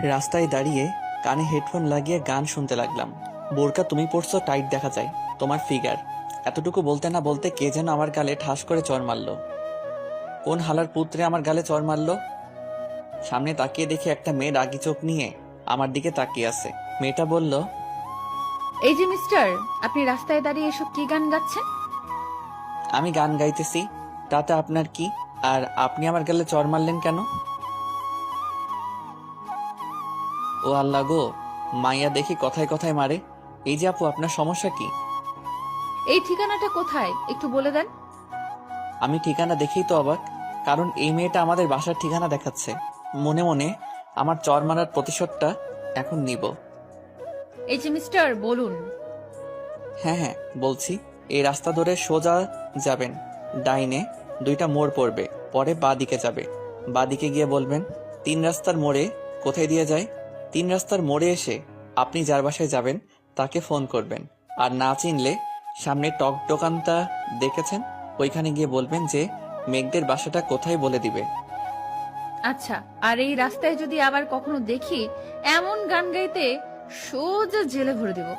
রাস্তায় দাঁড়িয়ে কানে হেডফোন লাগিয়ে গান শুনতে লাগলাম। বোরকা তুমি পড়ছো, টাইট দেখা যায় তোমার ফিগার। এতটুকু বলতে না বলতে কে যেন আমার গালে ঠাস করে চড় মারলো। কোন হালার পুত্রে আমার গালে চড় মারলো? সামনে তাকিয়ে দেখি একটা মেয়ে রাগি চোখ নিয়ে আমার দিকে তাকিয়ে আছে। মেয়েটা বলল, এই যে মিস্টার, আপনি রাস্তায় দাঁড়িয়ে এসব কি গান গাচ্ছেন? আমি গান গাইতেছি, তাতে আপনার কি? আর আপনি আমার গালে চড় মারলেন কেন? ও আল্লাহ গো, মাইয়া দেখি কথায় কথায় মারে। এই যে আপু, আপনার সমস্যা কি? এই ঠিকানাটা কোথায় একটু বলে দেন। আমি ঠিকানা দেখেই তো অবাক, কারণ এই মেয়েটা আমাদের বাসার ঠিকানা দেখাচ্ছে। মনে মনে আমার চর মারার প্রতিশোধটা এখন নিব। এই যে মিস্টার, বলুন। হ্যাঁ হ্যাঁ বলছি, এই রাস্তা ধরে সোজা যাবেন, ডাইনে দুইটা মোড় পড়বে, পরে বাঁ দিকে যাবে। বাঁ দিকে গিয়ে বলবেন 3 রাস্তার মোড়ে। কোথায় দিয়ে যায়? 3 রাস্তার মোড়ে এসে আপনি যার বাসায় যাবেন তাকে ফোন করবেন। আর না চিনলে সামনে টক দোকানটা দেখেছেন, ওইখানে গিয়ে বলবেন যে মেঘদের বাসাটা কোথায় বলে দিবে। আচ্ছা, আর এই রাস্তায় যদি আবার কখনো দেখি এমন গান গাইতে, সোজা জেলে ভরে দেব।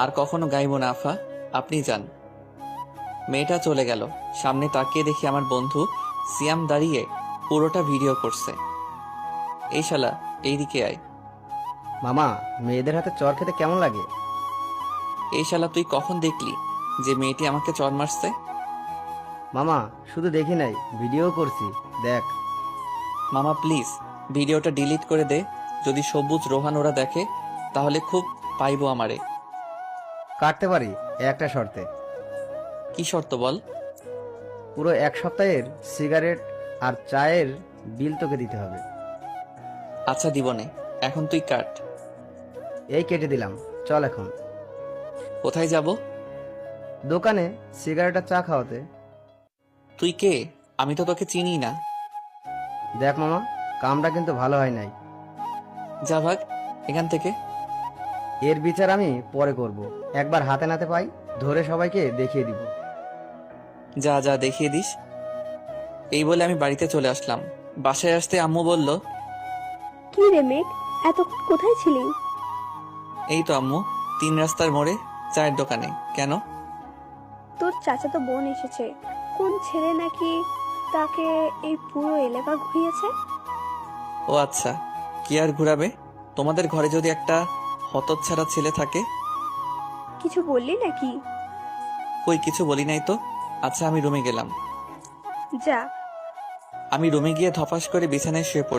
আর কখনো গাইব না আফা, আপনি যান। মেয়েটা চলে গেল। সামনে তাকিয়ে দেখি আমার বন্ধু সিয়াম দাঁড়িয়ে পুরোটা ভিডিও করছে। এই শালা, এইদিকে আয়। মামা, মেয়েদের হাতে চর খেতে কেমন লাগে? এই শালা, তুই কখন দেখলি যে মেয়েটি আমাকে চড় মারছে? মামা, শুধু দেখি নাই, ভিডিও করছি, দেখ। মামা প্লিজ ভিডিওটা ডিলিট করে দে। যদি সবুজ রোহান ওরা দেখে তাহলে খুব পাইবো আমারে। কাটতে পারি একটা শর্তে। কি শর্ত বল? পুরো 1 সপ্তাহের সিগারেট আর চায়ের বিল তোকে দিতে হবে। আচ্ছা দিবনে, এখন তুই কাট। এই কেটে দিলাম, চল এখন কোথায় যাব? দোকানে সিগারেট আর চা খাওয়াতে। তুই কে? আমি তো তোকে চিনি না। দেখ মামা, কামটা কিন্তু ভালো হয় নাই। যা ভাগ এখান থেকে। এর বিচার আমি পরে করব। একবার হাতে নাতে পাই, ধরে সবাইকে দেখিয়ে দিব। যা যা দেখিয়ে দিস। এই বলে আমি বাড়িতে চলে আসলাম। বাসায় আসতে আম্মু বলল, কি রে মেঘ, এতক্ষণ কোথায় ছিলি? এই তো আম্মু, 3 রাস্তার মোড়ে চায়ের দোকানে। কেন? তোর চাচাতো বোন এসেছে। কোন ছেলে নাকি তাকে এই পুরো এলাকা ঘুরিয়েছে। ও আচ্ছা, কি আর ঘুরাবে? তোমাদের ঘরে যদি একটা হতচ্ছাড়া ছেলে থাকে। কিছু বললি নাকি? কই কিছু বলি নাই তো। আচ্ছা আমি রুমে গেলাম। যা। আমি রুমে গিয়ে ধপাস করে বিছানায় শুয়ে পড়লাম।